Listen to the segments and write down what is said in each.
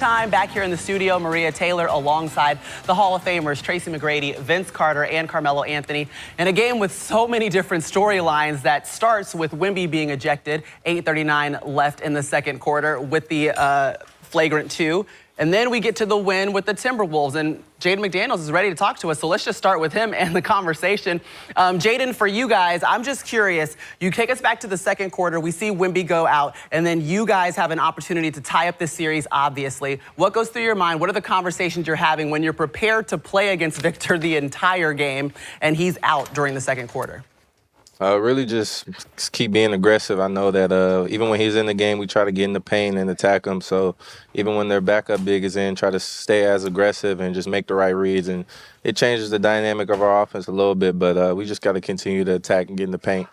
Time back here in the studio, Maria Taylor alongside the Hall of Famers Tracy McGrady, Vince Carter, and Carmelo Anthony. In a game with so many different storylines that starts with Wemby being ejected, 8:39 left in the second quarter with the flagrant 2. And then we get to the win with the Timberwolves, and Jaden McDaniels is ready to talk to us, so let's just start with him and the conversation. Jaden, for you guys, I'm just curious. You take us back to the second quarter. We see Wemby go out, and then you guys have an opportunity to tie up this series, obviously. What goes through your mind? What are the conversations you're having when you're prepared to play against Victor the entire game, and he's out during the second quarter? Really just keep being aggressive. I know that even when he's in the game, we try to get in the paint and attack him. So even when their backup big is in, try to stay as aggressive and just make the right reads. And it changes the dynamic of our offense a little bit, but we just got to continue to attack and get in the paint.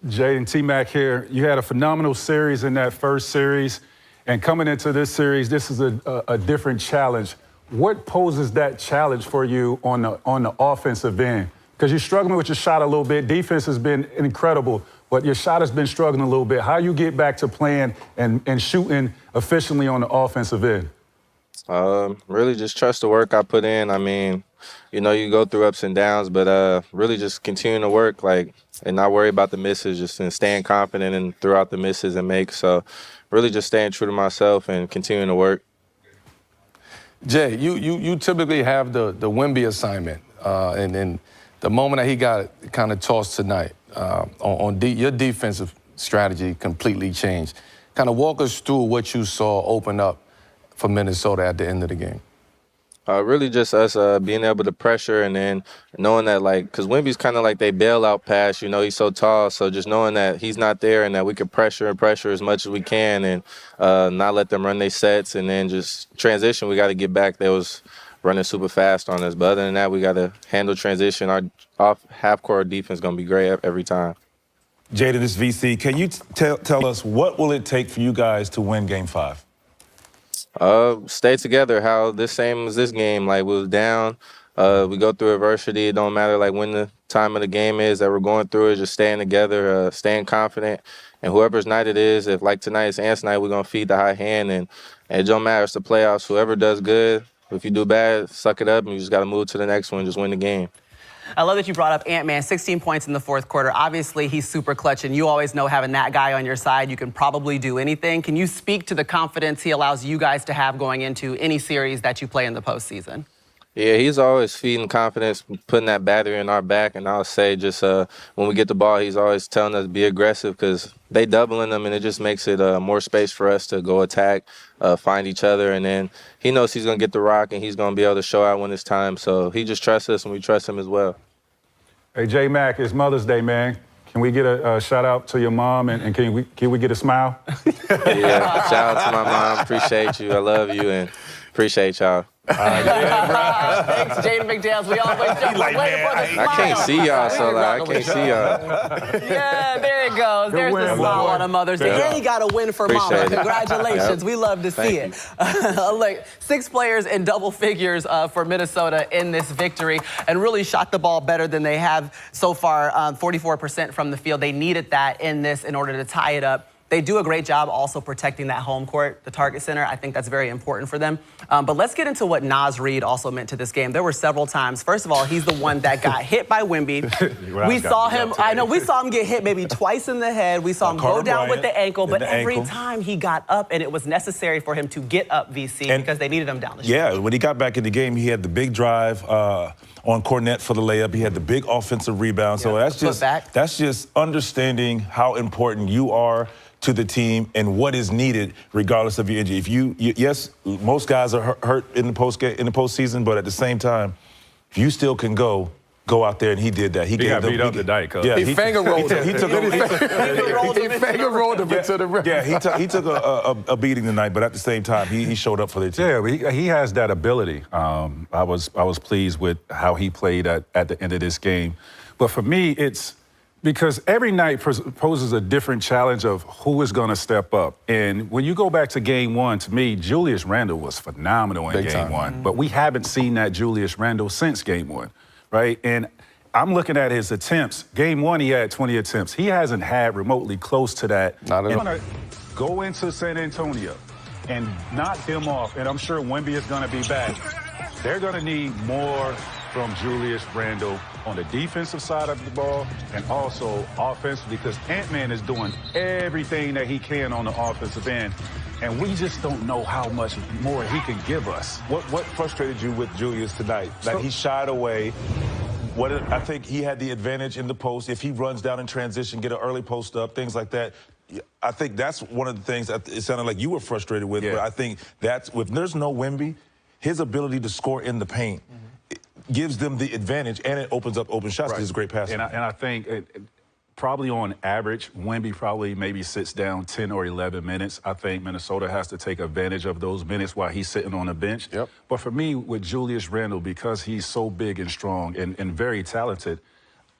Jaden, T-Mac here. You had a phenomenal series in that first series. And coming into this series, this is a different challenge. What poses that challenge for you on the offensive end? Because you're struggling with your shot a little bit. Defense has been incredible, but your shot has been struggling a little bit. How you get back to playing and shooting efficiently on the offensive end? Really just trust the work I put in. I mean, you know, you go through ups and downs, but really just continue to work, and not worry about the misses, just and staying confident and throughout the misses and make. So really just staying true to myself and continuing to work. Jay, you typically have the Wemby assignment, and the moment that he got kind of tossed tonight, your defensive strategy completely changed. Kind of walk us through what you saw open up for Minnesota at the end of the game. Really just us being able to pressure, and then knowing that, because Wemby's kind of like they bailout pass, you know, he's so tall. So just knowing that he's not there and that we can pressure as much as we can and not let them run their sets, and then just transition, we got to get back. There was running super fast on us. But other than that, we got to handle transition. Our off half-court defense is going to be great every time. Jaden, this is VC. Can you tell us what will it take for you guys to win Game 5? Stay together. How this same as this game. We was down. We go through adversity. It don't matter when the time of the game is that we're going through it. Just staying together, staying confident. And whoever's night it is, if tonight is Ant's night, we're going to feed the high hand. And it don't matter. It's the playoffs. Whoever does good, if you do bad, suck it up, and you just got to move to the next one, just win the game. I love that you brought up Ant-Man, 16 points in the fourth quarter. Obviously, he's super clutch, and you always know having that guy on your side, you can probably do anything. Can you speak to the confidence he allows you guys to have going into any series that you play in the postseason? Yeah, he's always feeding confidence, putting that battery in our back. And I'll say just when we get the ball, he's always telling us to be aggressive because they doubling them, and it just makes it more space for us to go attack, find each other. And then he knows he's going to get the rock, and he's going to be able to show out when it's time. So he just trusts us, and we trust him as well. Hey, J-Mac, it's Mother's Day, man. Can we get a shout-out to your mom, and can we get a smile? Yeah, shout out to my mom. Appreciate you. I love you, and appreciate y'all. Thanks, Jaden McDaniels. We always jump waiting for the smile. I can't see y'all, so I can't see y'all. Yeah, there it goes. There's the smile on a Mother's Day. And he got a win for Mama. Congratulations. Yep. We love to see it. Look, 6 players in double figures for Minnesota in this victory, and really shot the ball better than they have so far, 44% from the field. They needed that in this in order to tie it up. They do a great job also protecting that home court, the target center. I think that's very important for them. But let's get into what Naz Reid also meant to this game. There were several times. First of all, he's the one that got hit by Wemby. We saw him get hit maybe twice in the head. We saw him go down with the ankle, but every time he got up, and it was necessary for him to get up, VC, because they needed him down the street. Yeah, when he got back in the game, he had the big drive on Cornette for the layup. He had the big offensive rebound. So that's just understanding how important you are to the team and what is needed regardless of your injury. Yes, most guys are hurt in the postseason, but at the same time, if you still can go out there, and he did that. He got beat up the Dyke. Yeah, he finger rolled him. He finger rolled him into the rim. Yeah, he took a beating tonight, but at the same time, he showed up for the team. Yeah, he has that ability. I was pleased with how he played at the end of this game. But for me, it's because every night poses a different challenge of who is going to step up. And when you go back to Game 1, to me, Julius Randle was phenomenal in Game 1. But we haven't seen that Julius Randle since Game 1, right? And I'm looking at his attempts. Game 1, he had 20 attempts. He hasn't had remotely close to that. Not at all. Go into San Antonio. and knock him off, and I'm sure Wemby is going to be back, they're going to need more from Julius Randle on the defensive side of the ball and also offensively, because Ant-Man is doing everything that he can on the offensive end, and we just don't know how much more he can give us. What frustrated you with Julius tonight? Like, he shied away. I think he had the advantage in the post. If he runs down in transition, get an early post up, things like that. I think that's one of the things that it sounded like you were frustrated with. Yeah. But I think that's, if there's no Wemby, his ability to score in the paint gives them the advantage, and it opens up open shots because he's a great passer. And I think probably on average, Wemby probably maybe sits down 10 or 11 minutes. I think Minnesota has to take advantage of those minutes while he's sitting on the bench. Yep. But for me, with Julius Randle, because he's so big and strong and very talented,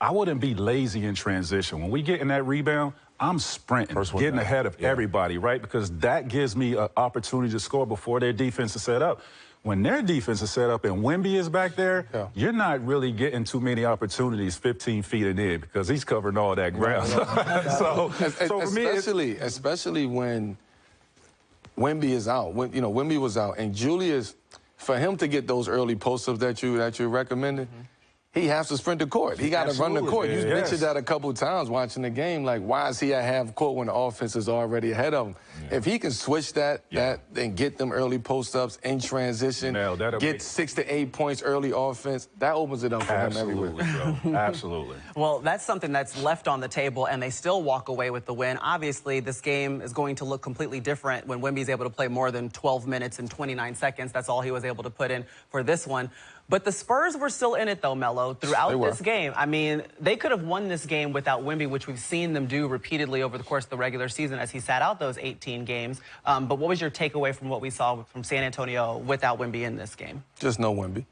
I wouldn't be lazy in transition. When we get in that rebound, I'm sprinting, getting ahead of everybody, right? Because that gives me an opportunity to score before their defense is set up. When their defense is set up and Wemby is back there, you're not really getting too many opportunities 15 feet and in, because he's covering all that ground. So for me, especially when Wemby is out. When, you know, Wemby was out, and Julius, for him to get those early post-ups that you recommended, he has to sprint the court. He got to run the court. You mentioned that a couple of times watching the game. Like, why is he at half court when the offense is already ahead of him? If he can switch that and get them early post-ups in transition, get 6 to 8 points early offense, that opens it up for him everywhere. Bro. Absolutely. Well, that's something that's left on the table, and they still walk away with the win. Obviously, this game is going to look completely different when Wemby's able to play more than 12 minutes and 29 seconds. That's all he was able to put in for this one. But the Spurs were still in it, though, Melo, throughout this game. I mean, they could have won this game without Wemby, which we've seen them do repeatedly over the course of the regular season as he sat out those 18 games. But what was your takeaway from what we saw from San Antonio without Wemby in this game? Just no Wemby.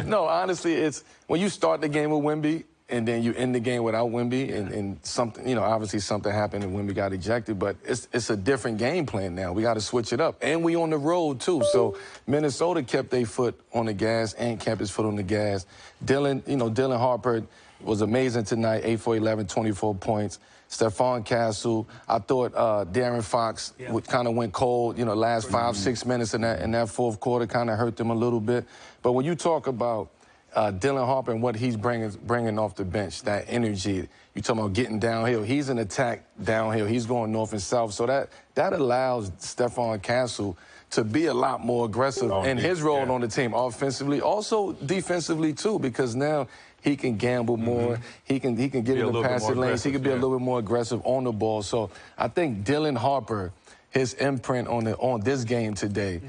No, honestly, it's when you start the game with Wemby, and then you end the game without Wemby, and something, you know, obviously something happened and Wemby got ejected, but it's a different game plan now. We got to switch it up. And we on the road, too. So Minnesota kept their foot on the gas and kept his foot on the gas. Dylan Harper was amazing tonight, 8 for 11, 24 points. Stephon Castle, I thought De'Aaron Fox kind of went cold, you know, last 5-6 minutes in that fourth quarter kind of hurt them a little bit. But when you talk about Dylan Harper and what he's bringing off the bench, that energy. You talking about getting downhill. He's an attack downhill. He's going north and south. So that allows Stephon Castle to be a lot more aggressive in his role on the team, offensively, also defensively too, because now he can gamble more. He can get in the passing lanes. He can be a little bit more aggressive on the ball. So I think Dylan Harper, his imprint on this game today,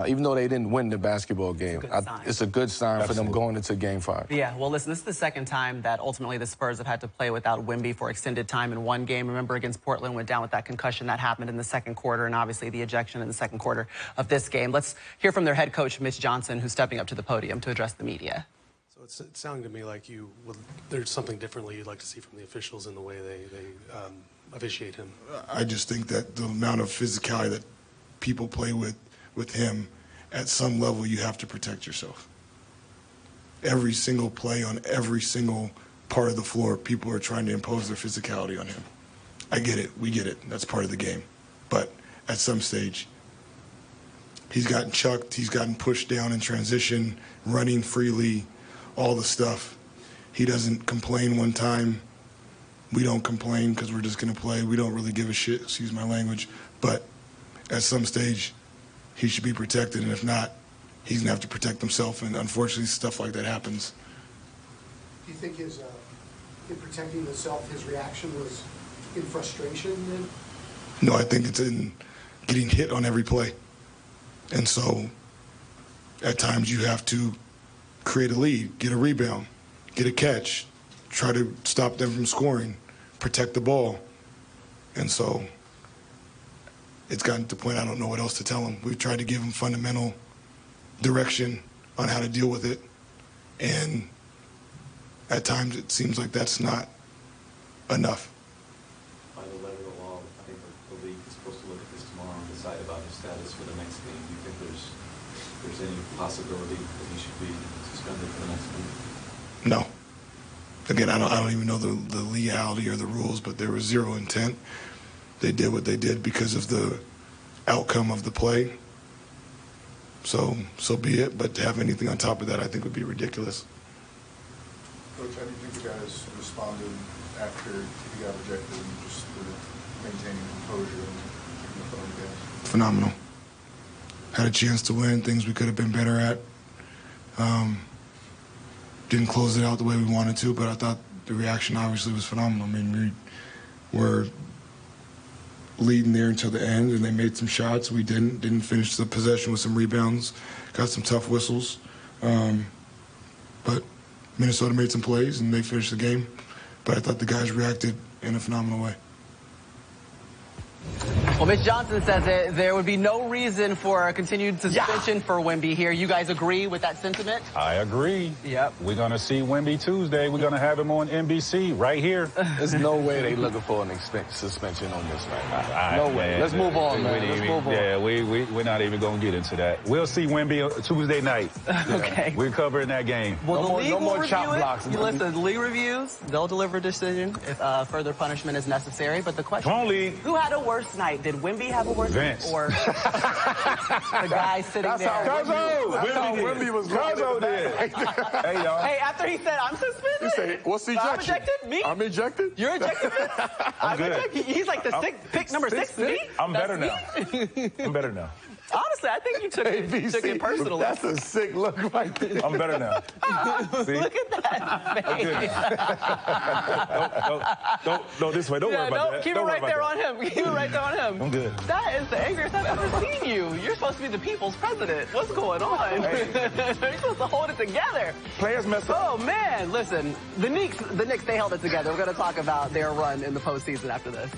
even though they didn't win the basketball game, it's a good sign for them going into Game 5. Yeah, well, listen, this is the second time that ultimately the Spurs have had to play without Wemby for extended time in one game. Remember, against Portland, went down with that concussion that happened in the second quarter, and obviously the ejection in the second quarter of this game. Let's hear from their head coach, Mitch Johnson, who's stepping up to the podium to address the media. So it's sounding to me like there's something differently you'd like to see from the officials in the way they officiate him. I just think that the amount of physicality that people play with him, at some level you have to protect yourself. Every single play on every single part of the floor, people are trying to impose their physicality on him. I get it. We get it. That's part of the game. But at some stage, he's gotten chucked. He's gotten pushed down in transition, running freely, all the stuff. He doesn't complain one time. We don't complain because we're just going to play. We don't really give a shit, excuse my language. But at some stage, he should be protected. And if not, he's going to have to protect himself. And unfortunately, stuff like that happens. Do you think in protecting himself, his reaction was in frustration then? No, I think it's in getting hit on every play. And so at times you have to create a lead, get a rebound, get a catch, try to stop them from scoring, protect the ball. And so it's gotten to the point I don't know what else to tell him. We've tried to give him fundamental direction on how to deal with it. And at times it seems like that's not enough. By the letter of the law, I think the league is supposed to look at this tomorrow and decide about his status for the next game. Do you think there's any possibility that he should be suspended for the next game? No. Again, I don't even know the legality or the rules, but there was zero intent. They did what they did because of the outcome of the play. So be it. But to have anything on top of that, I think would be ridiculous. Coach, how do you think you guys responded after you got rejected and just maintaining composure and keeping the foot on the gas? Phenomenal. Had a chance to win, things we could have been better at. Didn't close it out the way we wanted to, but I thought the reaction obviously was phenomenal. I mean, we were leading there until the end, and they made some shots. We didn't finish the possession with some rebounds, got some tough whistles. But Minnesota made some plays, and they finished the game. But I thought the guys reacted in a phenomenal way. Well, Mitch Johnson says that there would be no reason for a continued suspension for Wemby here. You guys agree with that sentiment? I agree. Yep. We're going to see Wemby Tuesday. We're going to have him on NBC right here. There's no way they looking for an suspension on this night. No way. Let's move on, man. Let's move on. Yeah, we're not even going to get into that. We'll see Wemby Tuesday night. Okay. We're covering that game. Well, no more chop blocks. Listen, the league reviews, they'll deliver a decision if further punishment is necessary. But the question is, who had a worse night? Did Wemby have a worse night? Or the guy sitting there? That's how Wemby was Cuzzo did. Hey, y'all. Hey, after he said, I'm suspended? He said, what's ejection? I'm ejected? Me? I'm ejected? You're ejected? I'm good. Ejected? He's like the pick number 6 me? I'm better now. I'm better now. Honestly, I think you took it personally. That's a sick look right there. I'm better now. See? Look at that face. Don't this way. Don't worry about that. Keep it right there on him. Keep it right there on him. I'm good. That is the angriest I've ever seen you. You're supposed to be the people's president. What's going on? You're supposed to hold it together. Players mess up. Oh, man. Listen, the Knicks, they held it together. We're going to talk about their run in the postseason after this.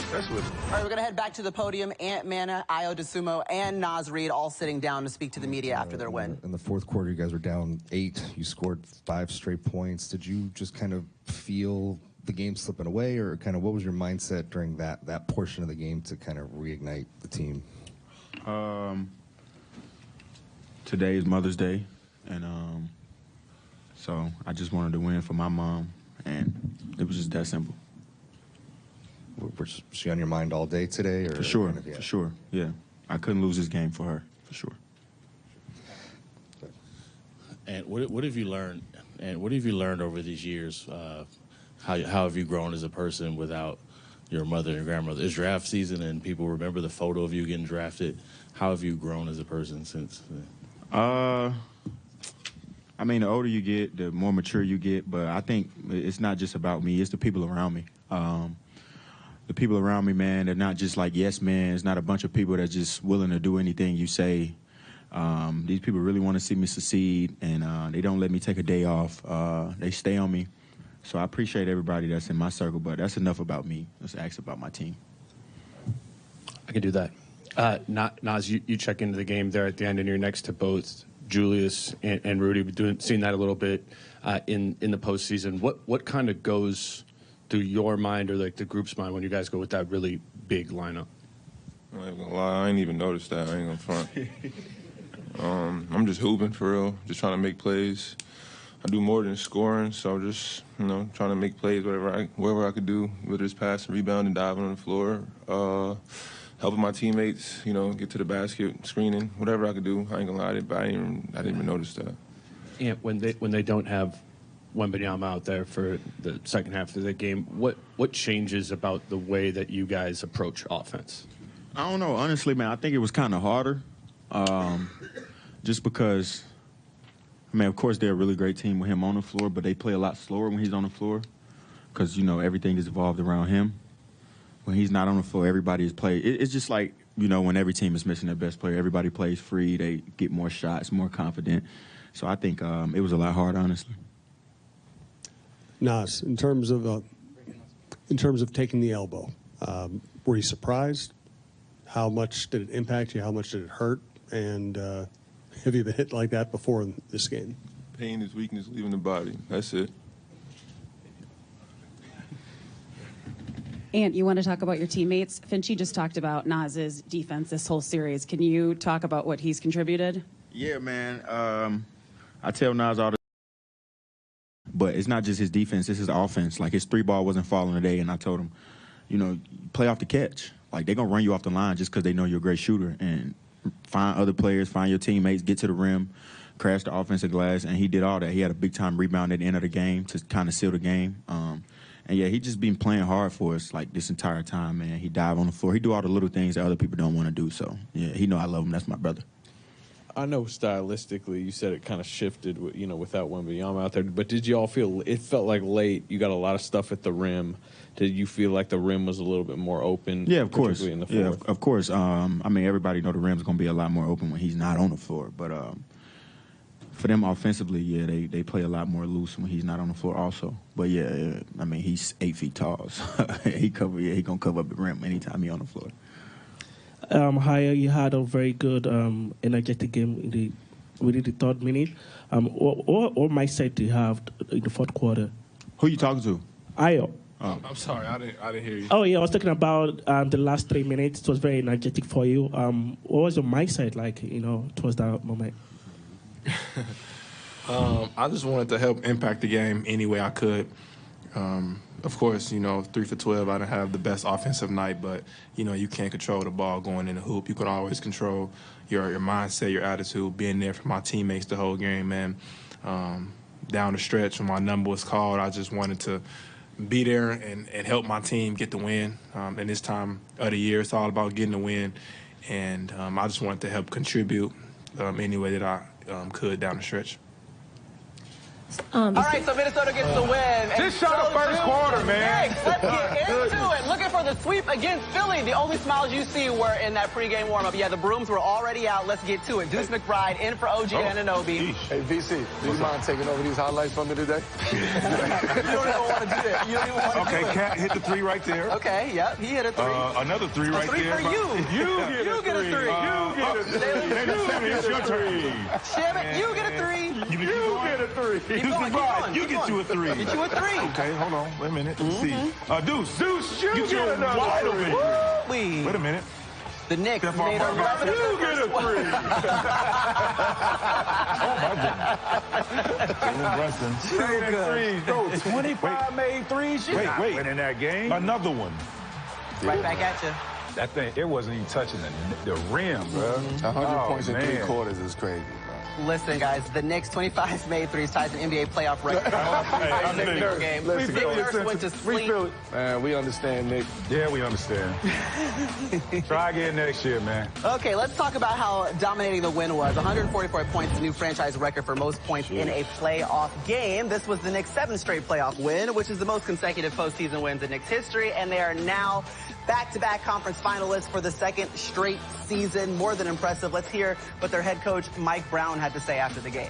All right, we're going to head back to the podium. Ant Mana, Ayo DeSumo, and Naz Reid all sitting down to speak to the media after their win. In the fourth quarter, you guys were down 8. You scored 5 straight points. Did you just kind of feel the game slipping away, or kind of what was your mindset during that portion of the game to kind of reignite the team? Today is Mother's Day, and so I just wanted to win for my mom, and it was just that simple. Was she on your mind all day today? Or for sure, kind of, for sure, yeah. I couldn't lose this game for her, for sure. And what have you learned? And what have you learned over these years? How have you grown as a person without your mother and grandmother? It's draft season, and people remember the photo of you getting drafted. How have you grown as a person since? I mean, the older you get, the more mature you get. But I think it's not just about me; it's the people around me. The people around me, man, they're not just like yes men. It's not a bunch of people that's just willing to do anything you say. These people really want to see me succeed, and they don't let me take a day off. They stay on me. So I appreciate everybody that's in my circle, but that's enough about me. Let's ask about my team. I can do that. Naz, you check into the game there at the end, and you're next to both Julius and Rudy. We've seen that a little bit in the postseason. What kind of goes through your mind or like the group's mind when you guys go with that really big lineup? I ain't gonna lie, I ain't even noticed that. I ain't gonna front. I'm just hooping for real, just trying to make plays. I do more than scoring, so I'm just, trying to make plays wherever I could do, whether it's passing, rebounding, diving on the floor, helping my teammates, get to the basket, screening, whatever I could do. I ain't gonna lie, I didn't even notice that. Yeah, when they don't have Wembanyama out there for the second half of the game, what changes about the way that you guys approach offense? I don't know. Honestly, man, I think it was kind of harder just because, of course, they're a really great team with him on the floor, but they play a lot slower when he's on the floor because, everything is evolved around him. When he's not on the floor, everybody is playing. It's just like, when every team is missing their best player, everybody plays free. They get more shots, more confident. So I think it was a lot harder, honestly. Naz, in terms of taking the elbow, were you surprised? How much did it impact you? How much did it hurt? And have you been hit like that before in this game? Pain is weakness leaving the body. That's it. Ant, you want to talk about your teammates? Finchie just talked about Naz's defense this whole series. Can you talk about what he's contributed? Yeah, man. I tell Naz all the but it's not just his defense, it's his offense. Like, his 3-ball wasn't falling today, and I told him, play off the catch. Like, they're going to run you off the line just because they know you're a great shooter. And find other players, find your teammates, get to the rim, crash the offensive glass, and he did all that. He had a big-time rebound at the end of the game to kind of seal the game. And, yeah, he just been playing hard for us, like, this entire time, man. He dive on the floor. He do all the little things that other people don't want to do. So, yeah, he know I love him. That's my brother. I know stylistically you said it kind of shifted, without Wemby out there. But did you all feel it felt like late? You got a lot of stuff at the rim. Did you feel like the rim was a little bit more open? Yeah, of course. In the fourth? Yeah, of course. I mean, everybody know the rim's going to be a lot more open when he's not on the floor. But for them offensively, yeah, they play a lot more loose when he's not on the floor also. But, yeah, I mean, he's 8 feet tall. So he going to cover up the rim anytime he's on the floor. Haya, you had a very good energetic game within the third minute. What mindset do you have in the fourth quarter? Who you talking to? Ayo. Oh. I'm sorry, I didn't hear you. Oh yeah, I was talking about the last 3 minutes. It was very energetic for you. What was your mindset like? Towards that moment. I just wanted to help impact the game any way I could. Of course, 3 for 12, I didn't have the best offensive night, but, you can't control the ball going in the hoop. You can always control your mindset, your attitude, being there for my teammates the whole game, man. Down the stretch when my number was called, I just wanted to be there and help my team get the win. And this time of the year, it's all about getting the win. And I just wanted to help contribute any way that I could down the stretch. All right, so Minnesota gets the win. Just shot the first quarter, man. Knicks, let's get into it. Looking for the sweep against Philly. The only smiles you see were in that pregame warm-up. Yeah, the brooms were already out. Let's get to it. Deuce McBride in for OG Anunoby. Hey, VC, do you mind taking over these highlights for me today? You don't even want to do that. You don't even want to do it. Okay, Cat hit the 3 right there. Okay, yep, he hit a 3. Another 3 right there. A 3 for you. You get a 3. It's your turn. Shamit, you get a 3. You get a 3. You get you a 3. Get you a 3. Okay, hold on. Wait a minute. Let's see. Deuce, you get get another wide 3. open. Wait a minute. The Knicks made 11. You get a 3. Oh, my goodness. Bro, 25 made 3s. You're not winning that game. Another one. Right back at you. That thing, it wasn't even touching the rim, bro. 100 points in 3 quarters is crazy. Listen, guys, the Knicks 25 made 3s ties an NBA playoff record. Nick Nurse went to sleep. Man, we understand, Nick. Yeah, we understand. Try again next year, man. Okay, let's talk about how dominating the win was. 144 points, the new franchise record for most points in a playoff game. This was the Knicks' 7th straight playoff win, which is the most consecutive postseason wins in Knicks history, and they are now back-to-back conference finalists for the 2nd straight season. More than impressive. Let's hear what their head coach, Mike Brown, had to say after the game.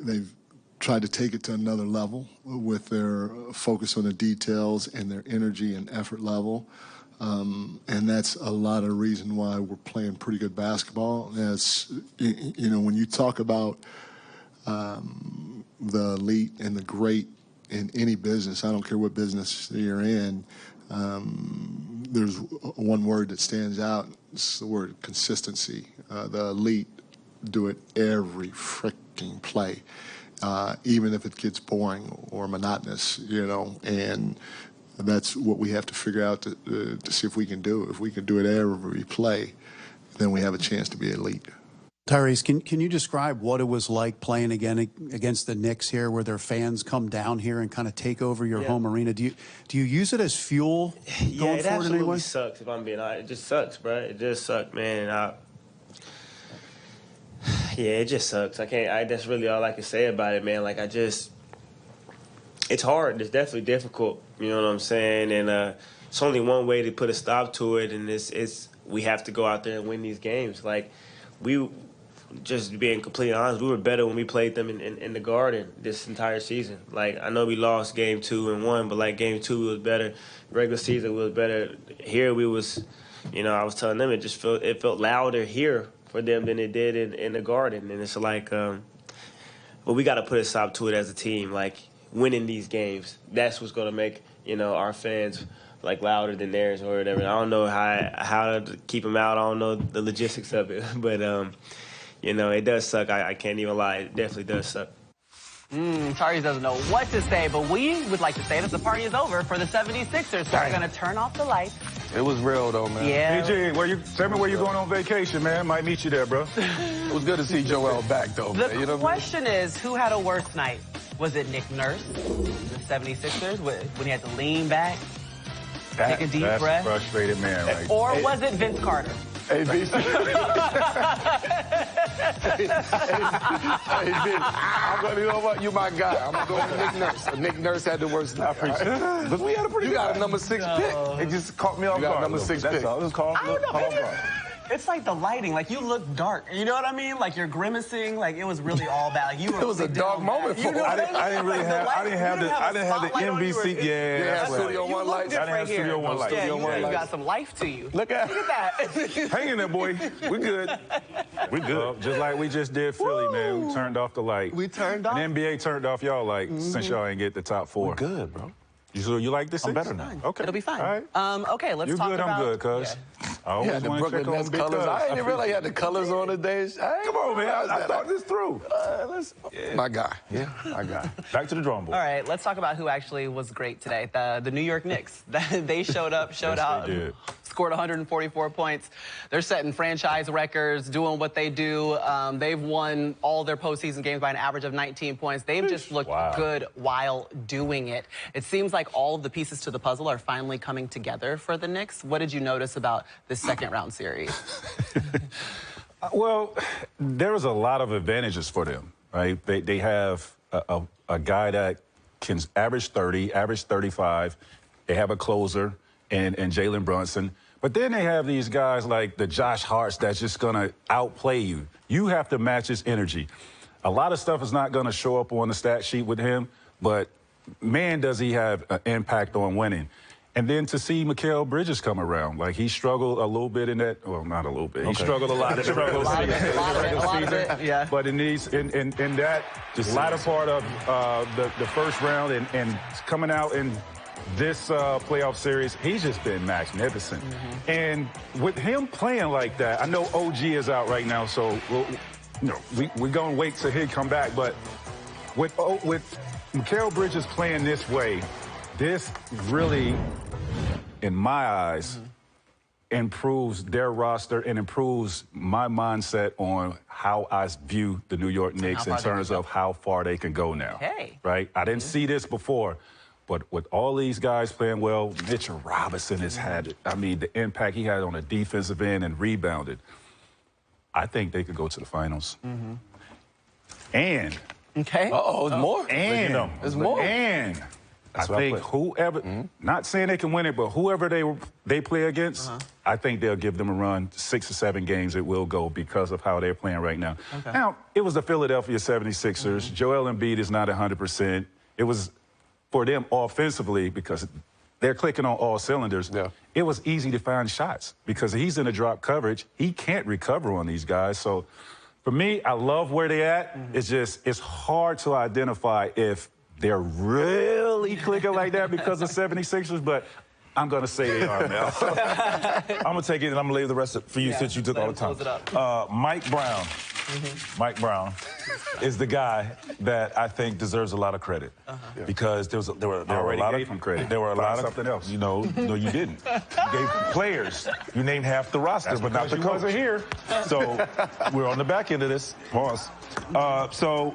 They've tried to take it to another level with their focus on the details and their energy and effort level. And that's a lot of reason why we're playing pretty good basketball. That's, when you talk about the elite and the great in any business, I don't care what business you're in, there's one word that stands out. It's the word consistency. The elite do it every freaking play, even if it gets boring or monotonous, and that's what we have to figure out to see if we can do. If we can do it every play, then we have a chance to be elite. Tyrese, can you describe what it was like playing again against the Knicks here, where their fans come down here and kind of take over your home arena? Do you use it as fuel going it forward in any way? absolutely sucks, if I'm being honest. It just sucks, bro. It just sucks, man. It just sucks. That's really all I can say about it, man. It's hard. It's definitely difficult. You know what I'm saying? And it's only one way to put a stop to it, and it's we have to go out there and win these games. Just being completely honest, we were better when we played them in the Garden this entire season. I know we lost game 2 and 1, but game 2 was better. Regular season was better. Here we was, I was telling them it felt louder here for them than it did in the Garden. And it's well, we got to put a stop to it as a team. Winning these games, that's what's going to make, our fans louder than theirs or whatever. I don't know how to keep them out. I don't know the logistics of it, but it does suck. I can't even lie. It definitely does suck. Tari's doesn't know what to say, but we would like to say that the party is over for the 76ers. So we're going to turn off the lights. It was real, though, man. Yeah. AJ, tell me where you're going on vacation, man. Might meet you there, bro. It was good to see Joel back, though, man. The question is, who had a worse night? Was it Nick Nurse, the 76ers, when he had to lean back, take a deep breath? That's a frustrated man, right? Or was it Vince Carter? Hey, Vince. Hey, Vince, I'm going to, you know what? You my guy. I'm going to go with Nick Nurse. Nick Nurse had the worst night. Because we had a pretty You got a number 6 pick. It just caught me off guard. You got a number 6 pick. That's all. It was called I don't know. off guard. It's like the lighting. Like, you look dark. You know what I mean? Like, you're grimacing. Like, it was really all bad. Like, you were It was a dark moment for you know I didn't really have. I didn't have the NBC. Yeah, Studio One lights. I didn't have Studio One lights. Yeah, you got some life to you. Look at that. Hang in there, boy. We good. We good. Well, just like we just did Philly, man. We turned off the light. We turned off. And NBA turned off y'all light since y'all ain't get the top 4. We're good, bro. You like this? I'm better now. Okay. It'll be fine. All right. Okay, let's You talk good, about... I'm good, cuz. I always Yeah, the want to Brooklyn check on Nets big colors. cuz. I didn't realize you had the colors on today. Come on, man. I thought this through. My guy. Yeah, my guy. Back to the drawing board. All right, let's talk about who actually was great today. The New York Knicks. They showed up, showed out, they did. scored 144 points. They're setting franchise records, doing what they do. They've won all their postseason games by an average of 19 points. They've just looked good while doing it. It seems like all of the pieces to the puzzle are finally coming together for the Knicks. What did you notice about this second-round series? Well, there was a lot of advantages for them, right? They have a guy that can average 30, average 35. They have a closer and Jalen Brunson. But then they have these guys like the Josh Harts that's just going to outplay you. You have to match his energy. A lot of stuff is not going to show up on the stat sheet with him, but man, does he have an impact on winning. And then to see Mikal Bridges come around, like he struggled a little bit in that, well, not a little bit. He struggled a lot in the regular season. Yeah. But in that latter part of the first round and coming out in this playoff series, he's just been magnificent. And with him playing like that, I know OG is out right now, so we're going to wait till he come back. But with Mikal Bridges playing this way, this really, in my eyes, improves their roster and improves my mindset on how I view the New York Knicks in terms of how far they can go now. Okay. Right? I didn't see this before, but with all these guys playing well, Mitchell Robinson has had, I mean, the impact he had on the defensive end and rebounded. I think they could go to the finals. And okay. There's more. And there's more. And I think whoever, not saying they can win it, but whoever they play against, I think they'll give them a run. 6 or 7 games it will go because of how they're playing right now. Now, it was the Philadelphia 76ers. Joel Embiid is not 100%. It was for them offensively because they're clicking on all cylinders. It was easy to find shots because he's in a drop coverage. He can't recover on these guys. So for me, I love where they're at. It's just, it's hard to identify if they're really clicking like that because of 76ers, but I'm going to say they are now. I'm going to take it and I'm going to leave the rest for you since you took all the time. Mike Brown. Mike Brown is the guy that I think deserves a lot of credit because there were a lot of credit. There were a lot of something else. No, you didn't. You gave players. You named half the roster, but not the coach. Wasn't here. So we're on the back end of this. Pause. So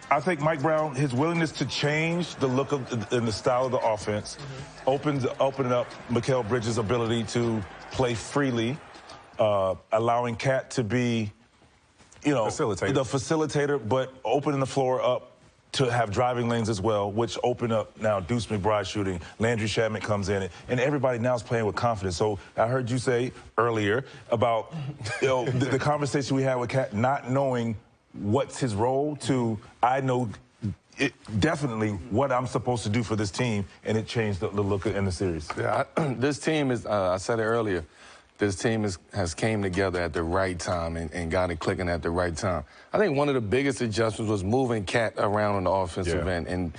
I think Mike Brown, his willingness to change the look of and the style of the offense, opening up Mikal Bridges' ability to play freely, allowing Cat to be, the facilitator, but opening the floor up to have driving lanes as well, which open up now Deuce McBride shooting, Landry Shamet comes in, and everybody now is playing with confidence. So I heard you say earlier about the conversation we had with Cat not knowing what's his role to I know definitely what I'm supposed to do for this team, and it changed the look in the series. Yeah, this team is, I said it earlier, this team has came together at the right time and got it clicking at the right time. I think one of the biggest adjustments was moving Cat around on the offensive end and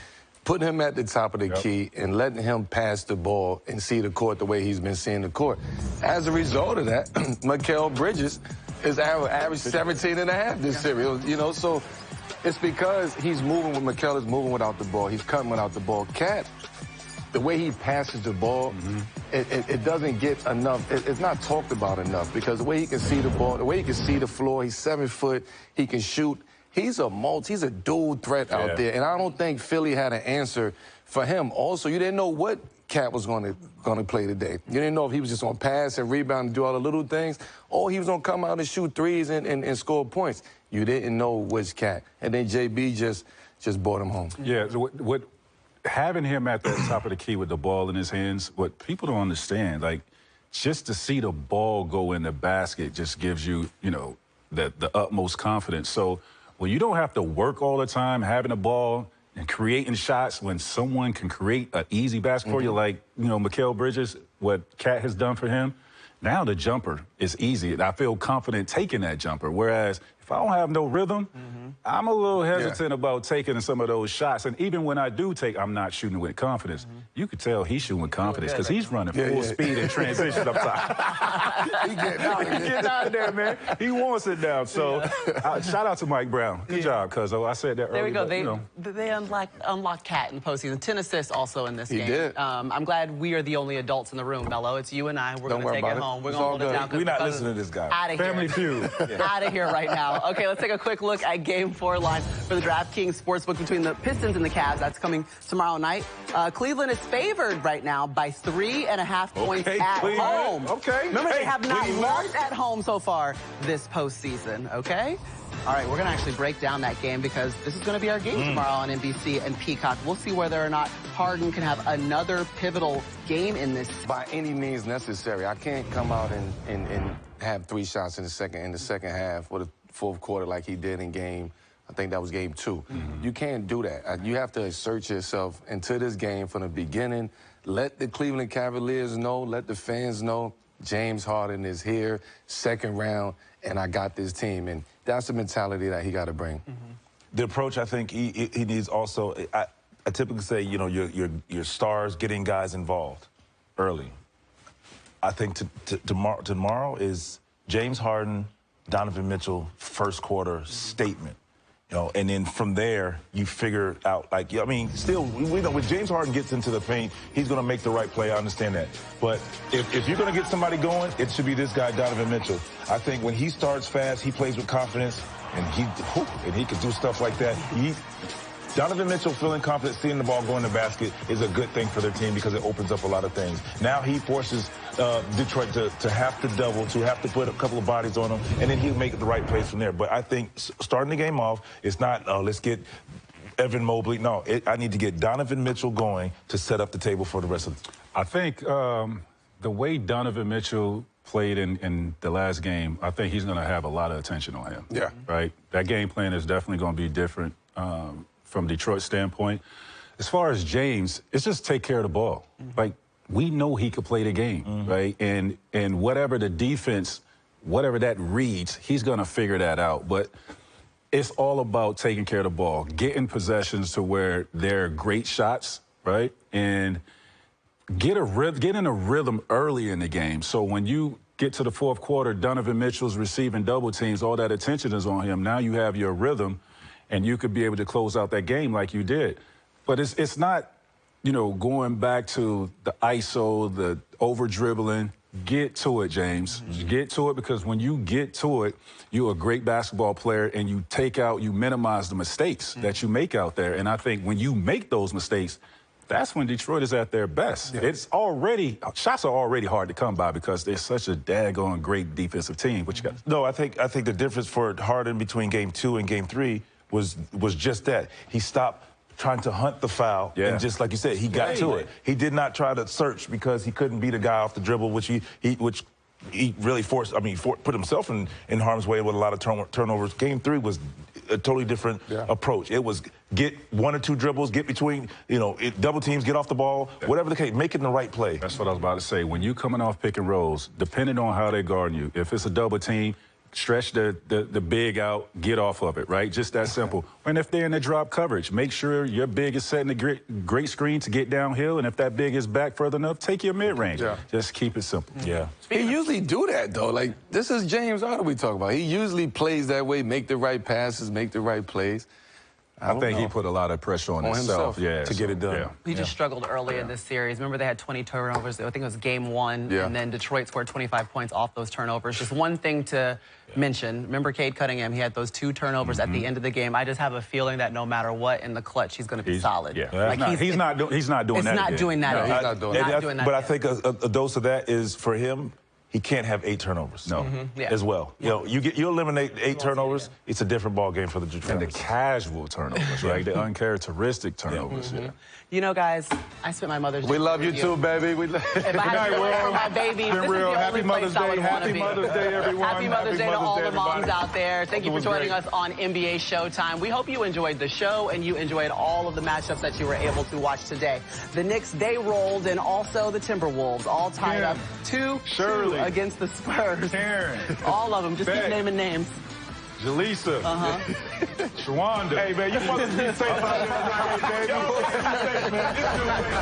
putting him at the top of the key and letting him pass the ball and see the court the way he's been seeing the court. As a result of that, Mikal Bridges is average 17 and a half this series, so It's because he's moving with Mikal is moving without the ball. He's cutting without the ball. Cat, the way he passes the ball, it doesn't get enough. It's not talked about enough because the way he can see the ball, the way he can see the floor, he's 7 foot, he can shoot. He's a dual threat out there, and I don't think Philly had an answer for him. Also, you didn't know what Cat was going to play today. You didn't know if he was just going to pass and rebound and do all the little things, or he was going to come out and shoot threes and score points. You didn't know which Cat, and then JB just brought him home. Yeah, what having him at the top of the key with the ball in his hands, what people don't understand, like, just to see the ball go in the basket just gives you, the utmost confidence. So when you don't have to work all the time having the ball and creating shots, when someone can create an easy basket for you, like, Mikal Bridges, what Cat has done for him, now the jumper is easy. I feel confident taking that jumper, whereas if I don't have no rhythm, I'm a little hesitant about taking some of those shots. And even when I do take, I'm not shooting with confidence. You could tell he's shooting with confidence because he's running full speed and transition up top. He getting out of there. Get out of there, man. He wants it now. So shout out to Mike Brown. Good job, cuz. I said that earlier. There we go. They unlocked Cat in the postseason. 10 assists also in this game. He did. I'm glad we are the only adults in the room, Mello. It's you and I. We're going to take it home. We're going to hold it down. We're not listening to this guy. Out of here. Family feud. Out of here right now. Okay, let's take a quick look at Game 4 lines for the DraftKings Sportsbook between the Pistons and the Cavs. That's coming tomorrow night. Cleveland is favored right now by 3.5 points at home. Okay. Remember, they have not lost at home so far this postseason, okay? All right, we're going to actually break down that game because this is going to be our game tomorrow on NBC and Peacock. We'll see whether or not Harden can have another pivotal game in this. By any means necessary. I can't come out and have 3 shots in the second half or the fourth quarter like he did in I think that was game 2. You can't do that. You have to assert yourself into this game from the beginning. Let the Cleveland Cavaliers know, let the fans know James Harden is here, second round, and I got this team. And that's the mentality that he got to bring. The approach, I think he needs also, I typically say, your stars getting guys involved early. I think tomorrow is James Harden, Donovan Mitchell, first quarter statement. And then from there, you figure out, still, we know when James Harden gets into the paint, he's going to make the right play. I understand that. But if you're going to get somebody going, it should be this guy, Donovan Mitchell. I think when he starts fast, he plays with confidence, and he can do stuff like that. Donovan Mitchell feeling confident, seeing the ball go in the basket is a good thing for their team because it opens up a lot of things. Now he forces Detroit to have to double, to have to put a couple of bodies on him, and then he'll make the right plays from there. But I think starting the game off, it's not, let's get Evan Mobley. No, I need to get Donovan Mitchell going to set up the table for the rest of the I think the way Donovan Mitchell played in the last game, I think he's going to have a lot of attention on him. Yeah. Right? That game plan is definitely going to be different from Detroit's standpoint. As far as James, it's just take care of the ball. Like, we know he could play the game, right? And whatever the defense, whatever that reads, he's going to figure that out. But it's all about taking care of the ball, getting possessions to where they're great shots, right? And get in a rhythm early in the game. So when you get to the fourth quarter, Donovan Mitchell's receiving double teams, all that attention is on him. Now you have your rhythm, and you could be able to close out that game like you did. But it's not, going back to the ISO, the over-dribbling. Get to it, James. Get to it, because when you get to it, you're a great basketball player, and you minimize the mistakes that you make out there. And I think when you make those mistakes, that's when Detroit is at their best. Yeah. Shots are already hard to come by because they're such a daggone great defensive team. What you got? No, I think the difference for Harden between game 2 and game 3 was just that. He stopped trying to hunt the foul, and just like you said, he got to it. He did not try to search because he couldn't beat a guy off the dribble, which he really put himself in harm's way with a lot of turnovers. Game 3 was a totally different approach. It was get 1 or 2 dribbles, get between, double teams, get off the ball, whatever the case, making the right play. That's what I was about to say. When you coming off pick and rolls, depending on how they guard you, if it's a double team, stretch the big out, get off of it, right? Just that simple. And if they're in the drop coverage, make sure your big is setting a great screen to get downhill, and if that big is back further enough, take your mid-range. Just keep it simple. He usually do that, though. Like, this is James Harden we talk about. He usually plays that way, make the right passes, make the right plays. I think he put a lot of pressure on himself. Yeah, to get it done. Yeah. He just struggled early in this series. Remember, they had 20 turnovers. I think it was game 1, and then Detroit scored 25 points off those turnovers. Just one thing to mention. Remember Cade Cunningham? He had those 2 turnovers at the end of the game. I just have a feeling that no matter what in the clutch, he's going to be solid. Yeah, like he's not doing that. It's not doing that. No, He's not doing that. But I think a dose of that is for him. He can't have 8 turnovers. No, as well. You know, you eliminate 8 turnovers. It's a different ball game for the Detroit. And the casual turnovers, right? The uncharacteristic turnovers. You know, guys, I spent my Mother's Day. We love you too, baby. If I had to do it for my baby, this is the only place I would want to be. Happy Mother's Day, everyone. Happy Mother's Day to all the moms out there. Thank you for joining us on NBA Showtime. We hope you enjoyed the show and you enjoyed all of the matchups that you were able to watch today. The Knicks, they rolled, and also the Timberwolves, all tied up 2-2 against the Spurs. Karen. All of them. Just keep naming names. Jaleesa. Shawanda. Hey, man, you mother's be safe out there, baby.